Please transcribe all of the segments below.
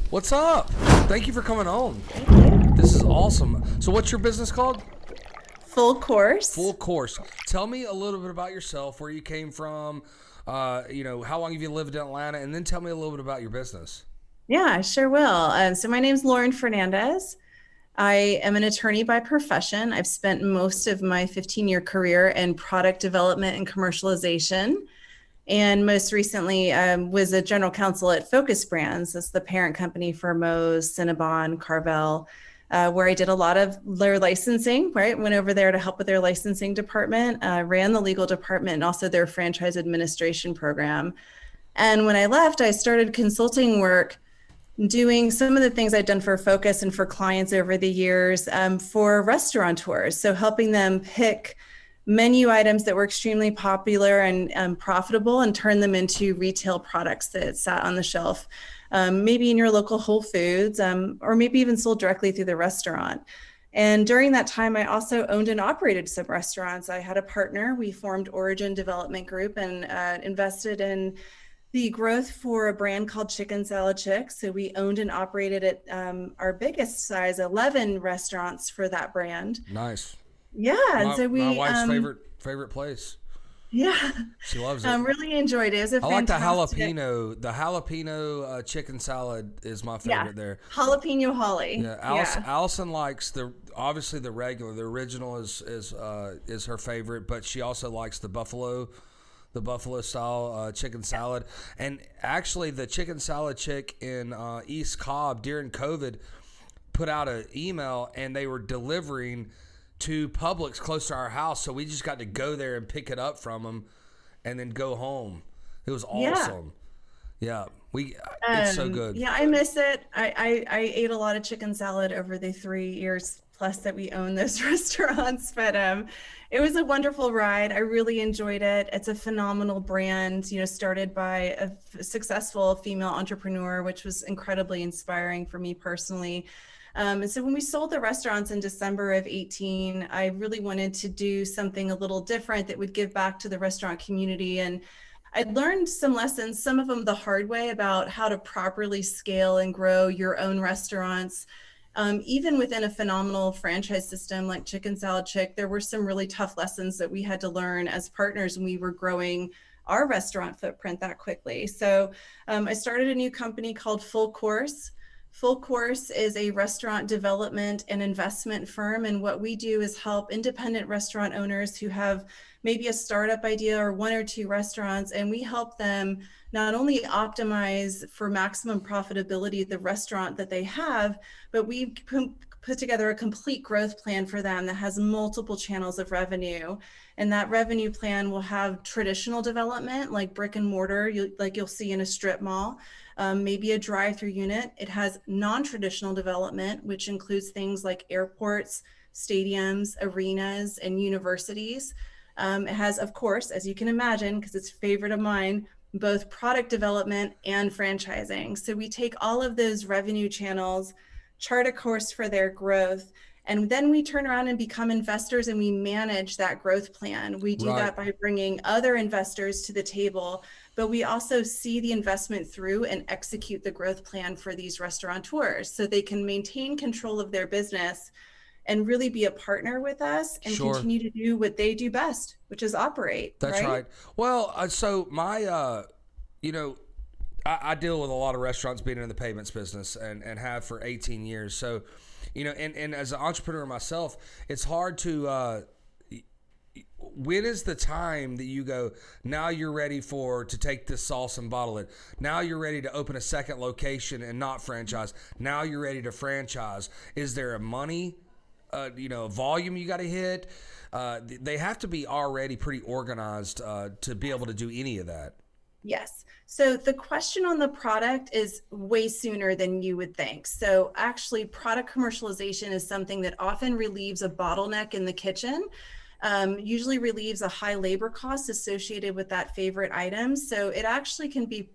What's up? Thank you for coming on. Thank you. This is awesome. So what's your business called? Full course. Full Course. Tell me a little bit about yourself, where you came from, how long have you lived in Atlanta, and then tell me a little bit about your business. Yeah, I sure will. So my name's Lauren Fernandez. I am an attorney by profession. I've spent most of my 15-year career in product development and commercialization. And most recently was a general counsel at Focus Brands. That's the parent company for Moe's, Cinnabon, Carvel, where I did a lot of their licensing, right? Went over there to help with their licensing department, ran the legal department, and also their franchise administration program. And when I left, I started consulting work, doing some of the things I'd done for Focus and for clients over the years for restaurateurs. So helping them pick menu items that were extremely popular and profitable and turn them into retail products that sat on the shelf, maybe in your local Whole Foods, or maybe even sold directly through the restaurant. And during that time, I also owned and operated some restaurants. I had a partner. We formed Origin Development Group and invested in the growth for a brand called Chicken Salad Chick. So we owned and operated at our biggest size, 11 restaurants for that brand. Nice. Yeah, and so My we wife's favorite place. yeah, She loves it. really enjoyed it. It was a I like the fantastic jalapeno. The jalapeno chicken salad is my favorite there. jalapeno holly. Yeah, Allison likes obviously the regular. The original is her favorite, but she also likes the buffalo style chicken salad. And actually, the Chicken Salad Chick in East Cobb during COVID put out an email, and they were delivering to Publix close to our house, so we just got to go there and pick it up from them, and then go home. It was awesome. Yeah, it's so good. Yeah, I miss it. I ate a lot of chicken salad over the 3 years plus that we own those restaurants, but it was a wonderful ride. I really enjoyed it. It's a phenomenal brand, started by a successful female entrepreneur, which was incredibly inspiring for me personally. And so when we sold the restaurants in December of 18, I really wanted to do something a little different that would give back to the restaurant community. And I learned some lessons, some of them the hard way, about how to properly scale and grow your own restaurants. Even within a phenomenal franchise system like Chicken Salad Chick, there were some really tough lessons that we had to learn as partners when we were growing our restaurant footprint that quickly. So I started a new company called Full Course. Full Course is a restaurant development and investment firm. And what we do is help independent restaurant owners who have maybe a startup idea or one or two restaurants. And we help them not only optimize for maximum profitability at the restaurant that they have, but we put together a complete growth plan for them that has multiple channels of revenue. And that revenue plan will have traditional development like brick and mortar, you'll see in a strip mall. Maybe a drive-through unit. It has non-traditional development, which includes things like airports, stadiums, arenas, and universities. It has, of course, as you can imagine, because it's a favorite of mine, both product development and franchising. So we take all of those revenue channels, chart a course for their growth, and then we turn around and become investors, and we manage that growth plan. We do that by bringing other investors to the table, but we also see the investment through and execute the growth plan for these restaurateurs so they can maintain control of their business and really be a partner with us and continue to do what they do best, which is operate. That's right. Well, so my, I deal with a lot of restaurants being in the payments business and have for 18 years. So, and as an entrepreneur myself, it's hard to, when is the time that you go, now you're ready to take this sauce and bottle it? Now you're ready to open a second location and not franchise. Now you're ready to franchise. Is there a money, volume you got to hit? They have to be already pretty organized to be able to do any of that. Yes. So the question on the product is way sooner than you would think. So actually, product commercialization is something that often relieves a bottleneck in the kitchen. usually relieves a high labor cost associated with that favorite item. So it actually can be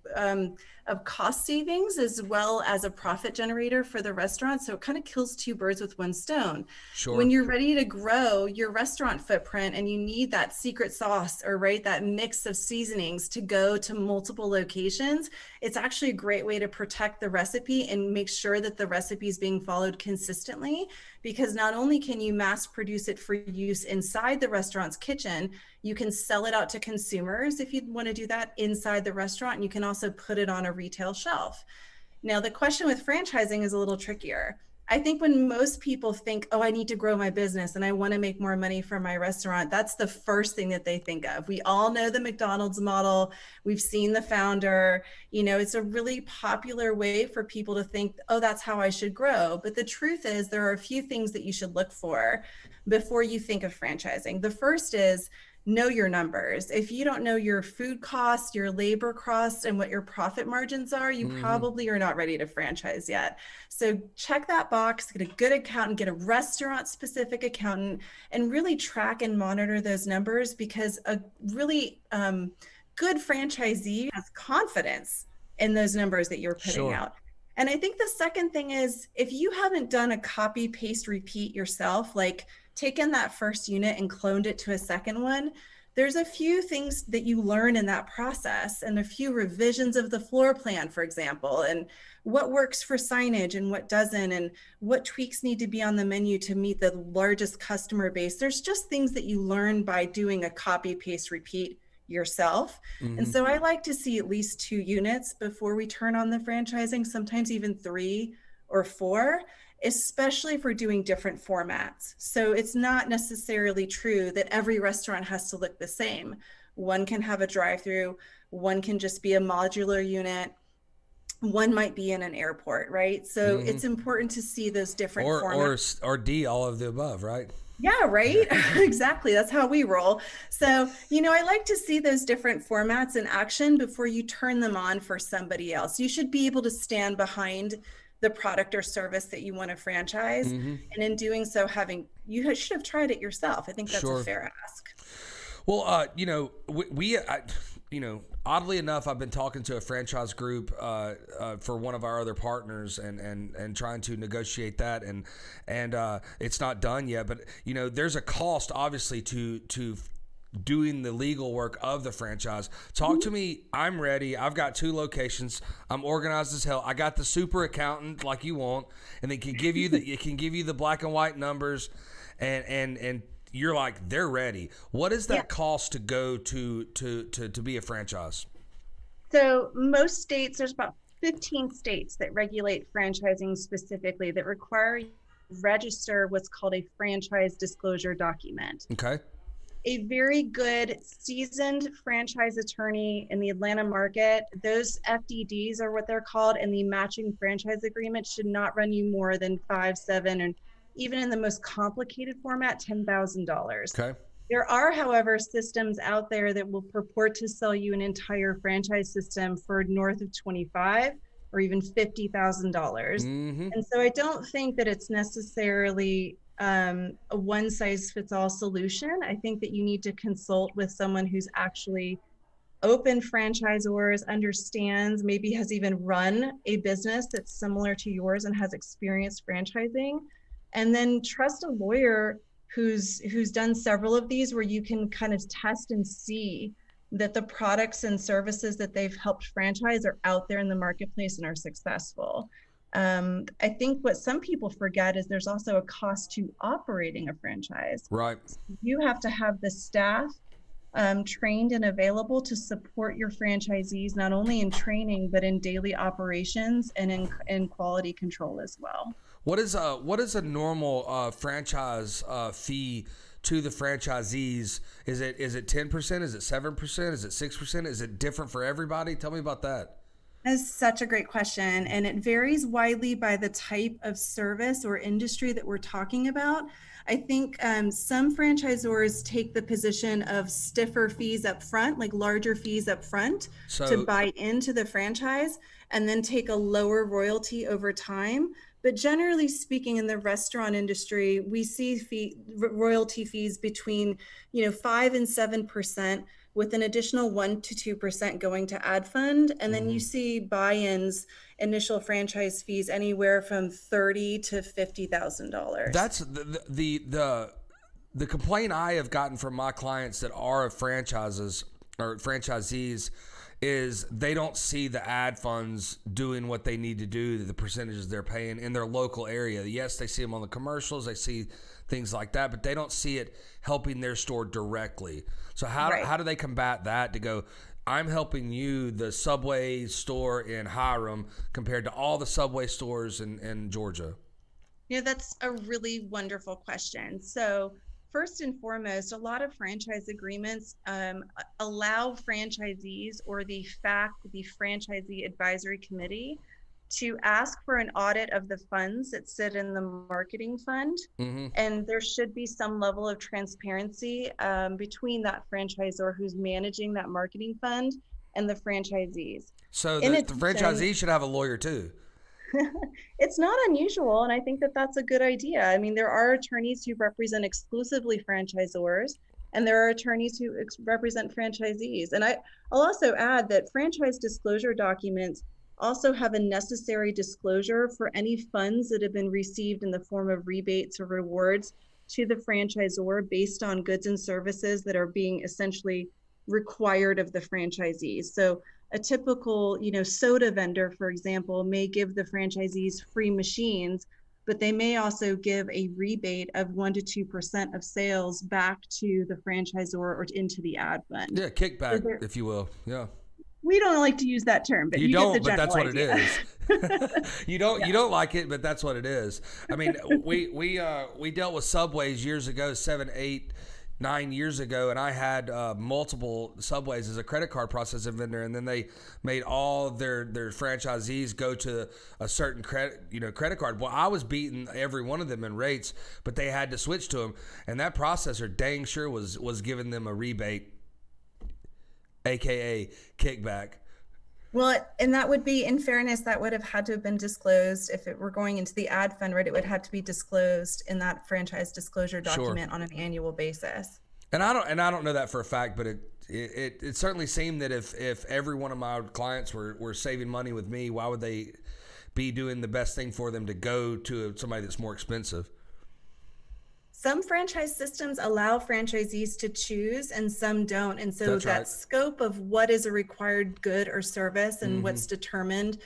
of cost savings as well as a profit generator for the restaurant. So it kind of kills two birds with one stone. When Sure. you're ready to grow your restaurant footprint and you need that secret sauce or right that mix of seasonings to go to multiple locations, it's actually a great way to protect the recipe and make sure that the recipe is being followed consistently, because not only can you mass produce it for use inside the restaurant's kitchen, you can sell it out to consumers if you want to do that inside the restaurant, and you can also put it on a retail shelf. Now, the question with franchising is a little trickier. I think when most people think, oh, I need to grow my business and I want to make more money from my restaurant, that's the first thing that they think of. We all know the McDonald's model. We've seen the founder. It's a really popular way for people to think, oh, that's how I should grow. But the truth is, there are a few things that you should look for before you think of franchising. The first is know your numbers. If you don't know your food costs, your labor costs, and what your profit margins are, you probably are not ready to franchise yet. So check that box, get a good accountant, get a restaurant specific accountant, and really track and monitor those numbers, because a really good franchisee has confidence in those numbers that you're putting out. And I think the second thing is, if you haven't done a copy, paste, repeat yourself, like taken that first unit and cloned it to a second one, there's a few things that you learn in that process, and a few revisions of the floor plan, for example, and what works for signage and what doesn't, and what tweaks need to be on the menu to meet the largest customer base. There's just things that you learn by doing a copy, paste, repeat yourself. And so I like to see at least 2 units before we turn on the franchising, sometimes even 3 or 4, especially if we're doing different formats. So it's not necessarily true that every restaurant has to look the same. One can have a drive-through, one can just be a modular unit, one might be in an airport, right? So it's important to see those different formats. Or D, all of the above, right? Yeah, right. Exactly. That's how we roll. So, I like to see those different formats in action before you turn them on for somebody else. You should be able to stand behind the product or service that you want to franchise. And in doing so, you should have tried it yourself. I think that's a fair ask. Well, oddly enough, I've been talking to a franchise group for one of our other partners and trying to negotiate that, and it's not done yet. But there's a cost, obviously, to doing the legal work of the franchise. Talk to me. I'm ready. I've got 2 locations. I'm organized as hell. I got the super accountant like you want, and they can give you the black and white numbers, and you're like, they're ready. What is that cost to go to be a franchise? So most states, there's about 15 states that regulate franchising specifically, that require you to register what's called a franchise disclosure document. Okay. A very good seasoned franchise attorney in the Atlanta market, those FDDs are what they're called, and the matching franchise agreement should not run you more than $5, $7, and even in the most complicated format, $10,000. Okay. There are, however, systems out there that will purport to sell you an entire franchise system for north of $25,000 or even $50,000. And so I don't think that it's necessarily a one-size-fits-all solution. I think that you need to consult with someone who's actually open franchisors, understands, maybe has even run a business that's similar to yours and has experienced franchising, and then trust a lawyer who's done several of these, where you can kind of test and see that the products and services that they've helped franchise are out there in the marketplace and are successful. I think what some people forget is there's also a cost to operating a franchise. Right. You have to have the staff trained and available to support your franchisees, not only in training, but in daily operations and in quality control as well. What is a normal franchise fee to the franchisees? Is it 10%? Is it 7%? Is it 6%? Is it different for everybody? Tell me about that. That's such a great question. And it varies widely by the type of service or industry that we're talking about. I think some franchisors take the position of stiffer fees up front, like larger fees up front, to buy into the franchise, and then take a lower royalty over time. But generally speaking, in the restaurant industry, we see royalty fees between 5 and 7%, with an additional 1 to 2% going to ad fund. And then you see buy-ins, initial franchise fees anywhere from $30,000 to $50,000. That's the complaint I have gotten from my clients that are franchises or franchisees is they don't see the ad funds doing what they need to do, the percentages they're paying in their local area. Yes, they see them on the commercials, they see things like that, but they don't see it helping their store directly. So how do they combat that to go, I'm helping you, the Subway store in Hiram, compared to all the Subway stores in Georgia? That's a really wonderful question. So first and foremost, a lot of franchise agreements allow franchisees or the franchisee advisory committee to ask for an audit of the funds that sit in the marketing fund. And there should be some level of transparency between that franchisor who's managing that marketing fund and the franchisees. So the franchisee should have a lawyer too. It's not unusual, and I think that that's a good idea. I mean, there are attorneys who represent exclusively franchisors, and there are attorneys who represent franchisees. And I'll also add that franchise disclosure documents also have a necessary disclosure for any funds that have been received in the form of rebates or rewards to the franchisor based on goods and services that are being essentially required of the franchisees. So a typical, soda vendor, for example, may give the franchisees free machines, but they may also give a rebate of 1 to 2% of sales back to the franchisor or into the ad fund. Yeah, kickback, if you will. Yeah. We don't like to use that term, but you don't, get the general but that's idea. What it is. You don't like it, but that's what it is. I mean, we dealt with Subways years ago, 7, 8, 9 years ago, and I had multiple Subways as a credit card processing vendor, and then they made all their franchisees go to a certain credit card. Well, I was beating every one of them in rates, but they had to switch to them, and that processor dang sure was giving them a rebate, aka kickback. Well, and that would be, in fairness, that would have had to have been disclosed if it were going into the ad fund, right? It would have to be disclosed in that franchise disclosure document on an annual basis. And I don't know that for a fact, but it certainly seemed that if every one of my clients were saving money with me, why would they be doing the best thing for them to go to somebody that's more expensive? Some franchise systems allow franchisees to choose and some don't. And so that scope of what is a required good or service and what's determined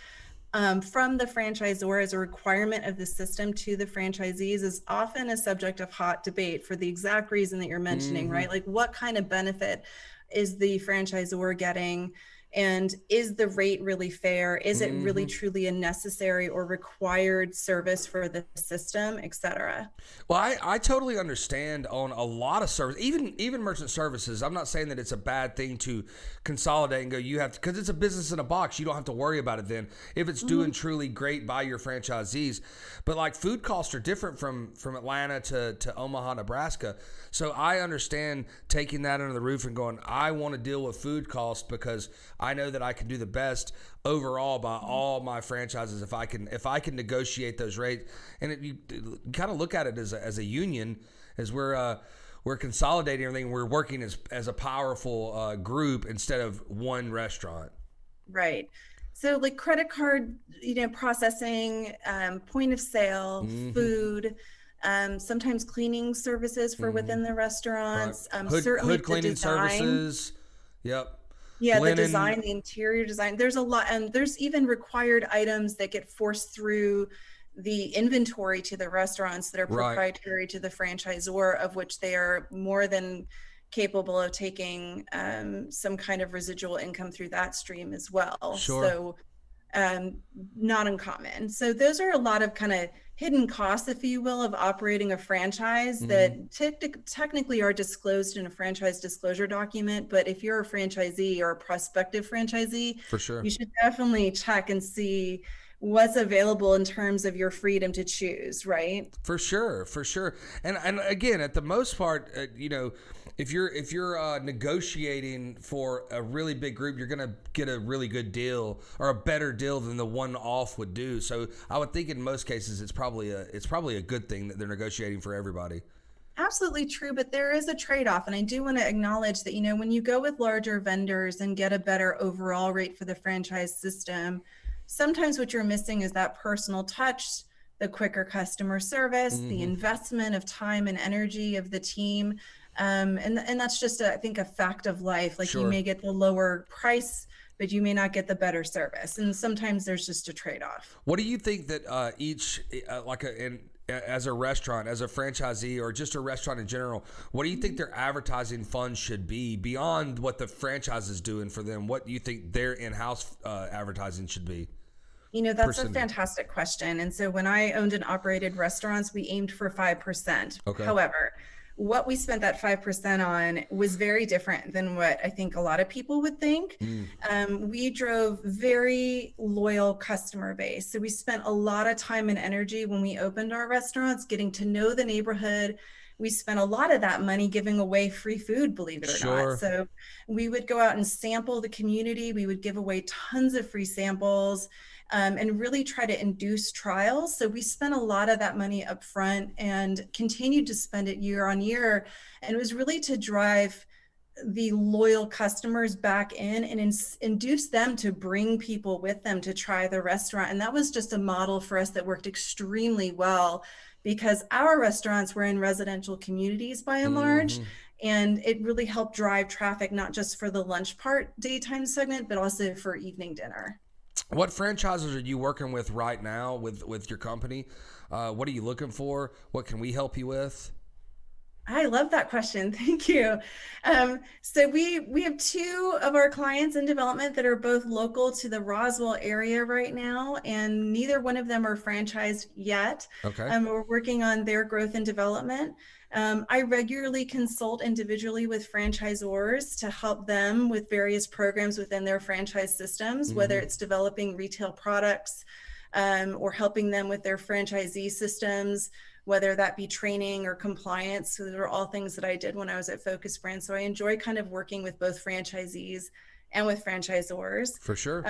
from the franchisor as a requirement of the system to the franchisees is often a subject of hot debate for the exact reason that you're mentioning, right? Like, what kind of benefit is the franchisor getting? And is the rate really fair? Is it really truly a necessary or required service for the system, et cetera? Well, I totally understand on a lot of service, even merchant services. I'm not saying that it's a bad thing to consolidate and go, you have to, because it's a business in a box. You don't have to worry about it then if it's doing truly great by your franchisees. But like, food costs are different from Atlanta to Omaha, Nebraska. So I understand taking that under the roof and going, I want to deal with food costs because I know that I can do the best overall by all my franchises if I can negotiate those rates. And you kind of look at it as a union, as we're consolidating everything. We're working as a powerful group instead of one restaurant. Right. So like credit card, processing, point of sale, food. Sometimes cleaning services for within the restaurants. Right. Certainly hood cleaning design. Services. Yep. Yeah, Linen. the design, the interior design. There's a lot, and there's even required items that get forced through the inventory to the restaurants that are proprietary to the franchisor, of which they are more than capable of taking some kind of residual income through that stream as well. Sure. So not uncommon. So those are a lot of kind of hidden costs, if you will, of operating a franchise that technically are disclosed in a franchise disclosure document. But if you're a franchisee or a prospective franchisee, for sure, you should definitely check and see what's available in terms of your freedom to choose, right? For sure. And again, at the most part, if you're negotiating for a really big group, you're gonna get a really good deal or a better deal than the one off would do. So I would think in most cases it's probably a good thing that they're negotiating for everybody. Absolutely true, but there is a trade-off. And I do want to acknowledge that, you know, when you go with larger vendors and get a better overall rate for the franchise system, sometimes what you're missing is that personal touch, the quicker customer service, the Hmm. investment of time and energy of the team. And that's just, I think, a fact of life. Like you Sure. may get the lower price, but you may not get the better service. And sometimes there's just a trade-off. What do you think that each like a in as a restaurant, as a franchisee, or just a restaurant in general, what do you think their advertising funds should be beyond what the franchise is doing for them? What do you think their in-house advertising should be? You know, that's a Percentage. fantastic question. And so when I owned and operated restaurants, we aimed for 5%. Okay. However, what we spent that 5% on was very different than what I think a lot of people would think. Mm. We drove very loyal customer base. So we spent a lot of time and energy when we opened our restaurants, getting to know the neighborhood. We spent a lot of that money giving away free food, believe it or not. Sure. So we would go out and sample the community. We would give away tons of free samples, and really try to induce trials. So we spent a lot of that money up front and continued to spend it year on year. And it was really to drive the loyal customers back in and induce them to bring people with them to try the restaurant. And that was just a model for us that worked extremely well because our restaurants were in residential communities by and large. Hmm. And it really helped drive traffic, not just for the lunch part daytime segment, but also for evening dinner. What franchises are you working with right now with your company? What are you looking for? What can we help you with? I love that question. Thank you. So we have two of our clients in development that are both local to the Roswell area right now, and neither one of them are franchised yet. Okay. We're working on their growth and development. I regularly consult individually with franchisors to help them with various programs within their franchise systems, whether Hmm. it's developing retail products, or helping them with their franchisee systems, whether that be training or compliance. So those are all things that I did when I was at Focus Brand. So I enjoy kind of working with both franchisees and with franchisors. For sure.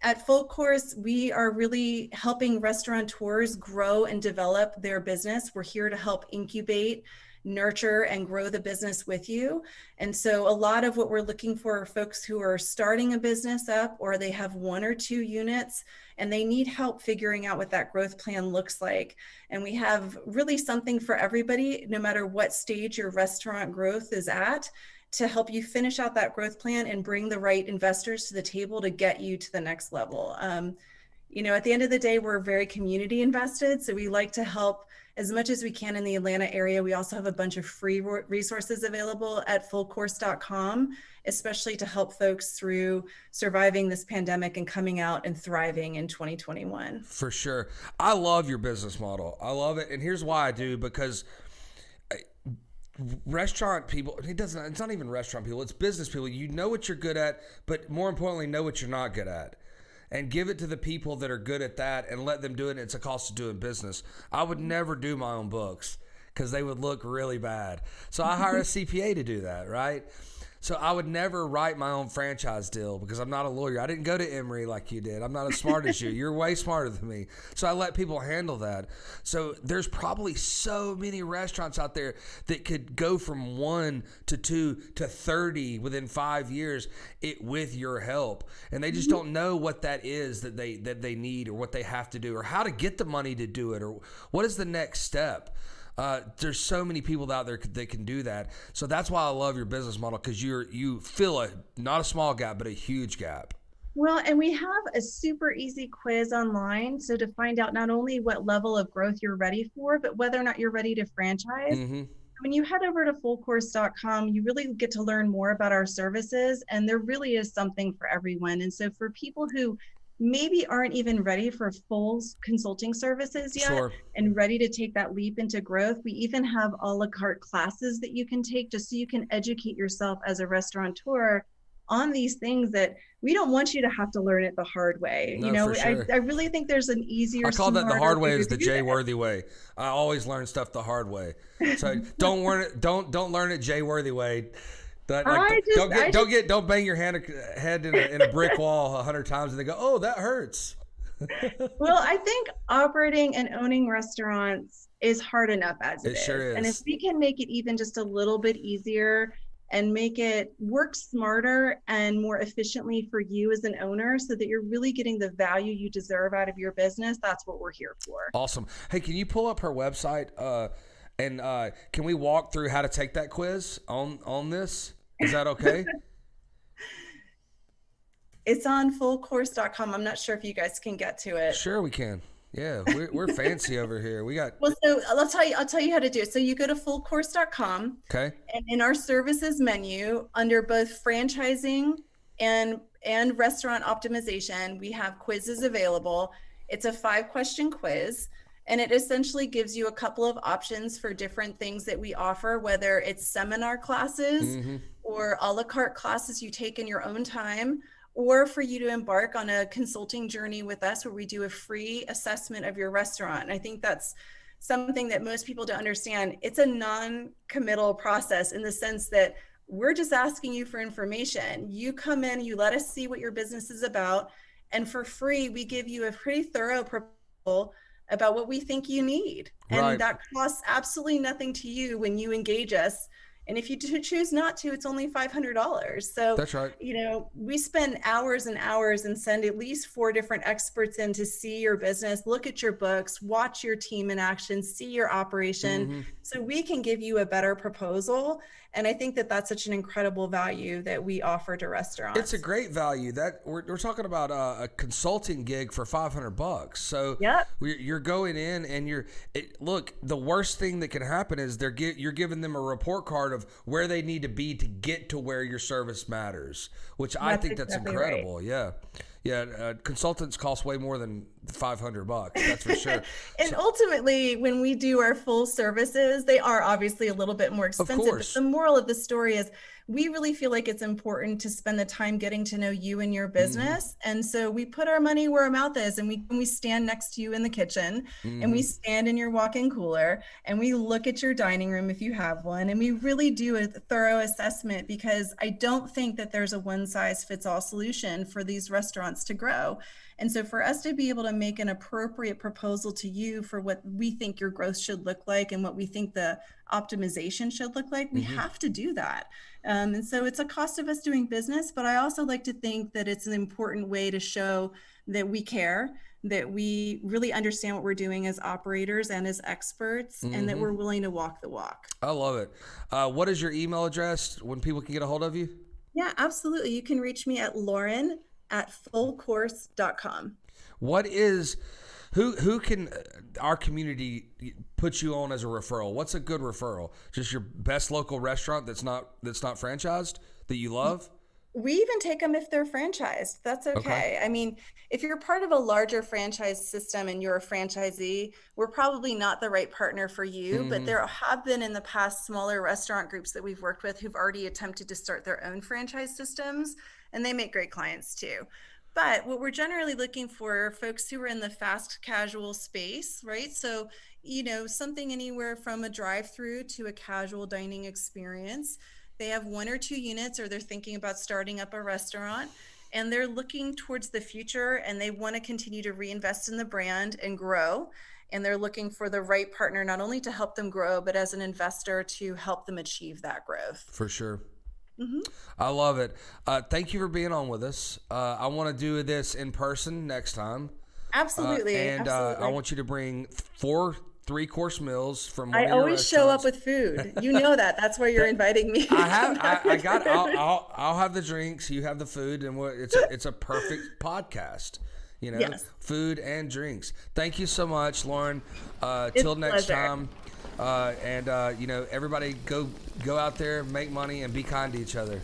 At Full Course, we are really helping restaurateurs grow and develop their business. We're here to help incubate, nurture, and grow the business with you. And so a lot of what we're looking for are folks who are starting a business up, or they have one or two units and they need help figuring out what that growth plan looks like. And we have really something for everybody, no matter what stage your restaurant growth is at, to help you finish out that growth plan and bring the right investors to the table to get you to the next level. You know, at the end of the day, we're very community invested. So we like to help as much as we can in the Atlanta area. We also have a bunch of free resources available at fullcourse.com, especially to help folks through surviving this pandemic and coming out and thriving in 2021. For sure. I love your business model. I love it. And here's why I do, because restaurant people, it's not even restaurant people, it's business people. You know what you're good at, but more importantly, know what you're not good at. And give it to the people that are good at that and let them do it. It's a cost of doing business. I would never do my own books because they would look really bad. So I hire a CPA to do that, right? So I would never write my own franchise deal because I'm not a lawyer. I didn't go to Emory like you did. I'm not as smart as you. You're way smarter than me. So I let people handle that. So there's probably so many restaurants out there that could go from 1 to 2 to 30 within 5 years with your help. And they just don't know what that is that they need, or what they have to do, or how to get the money to do it, or what is the next step. There's so many people out there that can do that. So that's why I love your business model, because you fill not a small gap, but a huge gap. Well, and we have a super easy quiz online. So to find out not only what level of growth you're ready for, but whether or not you're ready to franchise. Mm-hmm. When you head over to fullcourse.com, you really get to learn more about our services, and there really is something for everyone. And so for people who maybe aren't even ready for full consulting services yet, Sure. and ready to take that leap into growth, we even have a la carte classes that you can take just so you can educate yourself as a restaurateur on these things that we don't want you to have to learn it the hard way. No, for sure. I really think there's an easier, I call that the smarter hard way to is the do Jay this. Worthy way. I always learn stuff the hard way. So don't learn it Jay Worthy way. That, like, don't bang your head in a brick wall 100 times and they go, oh, that hurts. Well, I think operating and owning restaurants is hard enough as it is. Sure is. And if we can make it even just a little bit easier and make it work smarter and more efficiently for you as an owner so that you're really getting the value you deserve out of your business, that's what we're here for. Awesome. Hey, can you pull up her website and can we walk through how to take that quiz on this? Is that okay? It's on fullcourse.com. I'm not sure if you guys can get to it. Sure, we can. Yeah, we're fancy over here. We got. Well, so I'll tell you how to do it. So you go to fullcourse.com. Okay. And in our services menu, under both franchising and restaurant optimization, we have quizzes available. It's a 5-question quiz, and it essentially gives you a couple of options for different things that we offer, whether it's seminar classes or a la carte classes you take in your own time, or for you to embark on a consulting journey with us where we do a free assessment of your restaurant. And I think that's something that most people don't understand. It's a non-committal process in the sense that we're just asking you for information. You come in, you let us see what your business is about, and for free, we give you a pretty thorough proposal about what we think you need. And that costs absolutely nothing to you when you engage us. And if you choose not to, it's only $500. So that's right. We spend hours and hours and send at least 4 different experts in to see your business, look at your books, watch your team in action, see your operation, so we can give you a better proposal. And I think that that's such an incredible value that we offer to restaurants. It's a great value. That we're talking about a consulting gig for $500. So you're going in and look, the worst thing that can happen is you're giving them a report card of where they need to be to get to where your service matters, which I think that's incredible. Right. Yeah. Consultants cost way more than $500. That's for sure. And ultimately, when we do our full services, they are obviously a little bit more expensive. Of course. But the moral of the story is we really feel like it's important to spend the time getting to know you and your business. And so we put our money where our mouth is, and we stand next to you in the kitchen, and we stand in your walk-in cooler, and we look at your dining room if you have one, and we really do a thorough assessment, because I don't think that there's a one-size-fits-all solution for these restaurants to grow. And so for us to be able to make an appropriate proposal to you for what we think your growth should look like and what we think the optimization should look like, we have to do that. And so it's a cost of us doing business, but I also like to think that it's an important way to show that we care, that we really understand what we're doing as operators and as experts, and that we're willing to walk the walk. I love it. What is your email address when people can get a hold of you? Yeah, absolutely. You can reach me at lauren@fullcourse.com. Who can our community put you on as a referral? What's a good referral? Just your best local restaurant that's not franchised that you love? We even take them if they're franchised. That's okay. I mean, if you're part of a larger franchise system and you're a franchisee, we're probably not the right partner for you, but there have been in the past smaller restaurant groups that we've worked with who've already attempted to start their own franchise systems, and they make great clients too. But what we're generally looking for are folks who are in the fast casual space, right? So, something anywhere from a drive-through to a casual dining experience. They have 1 or 2 units, or they're thinking about starting up a restaurant, and they're looking towards the future, and they want to continue to reinvest in the brand and grow. And they're looking for the right partner, not only to help them grow, but as an investor to help them achieve that growth. For sure. I love it. Thank you for being on with us. I want to do this in person next time. Absolutely. I want you to bring 4 3-course meals from one I of your always show up with food. You know that. That's why you're inviting me. I'll have the drinks, you have the food, and it's a perfect podcast. Yes. Food and drinks. Thank you so much, Lauren. Till next time. Everybody go out there, make money, and be kind to each other.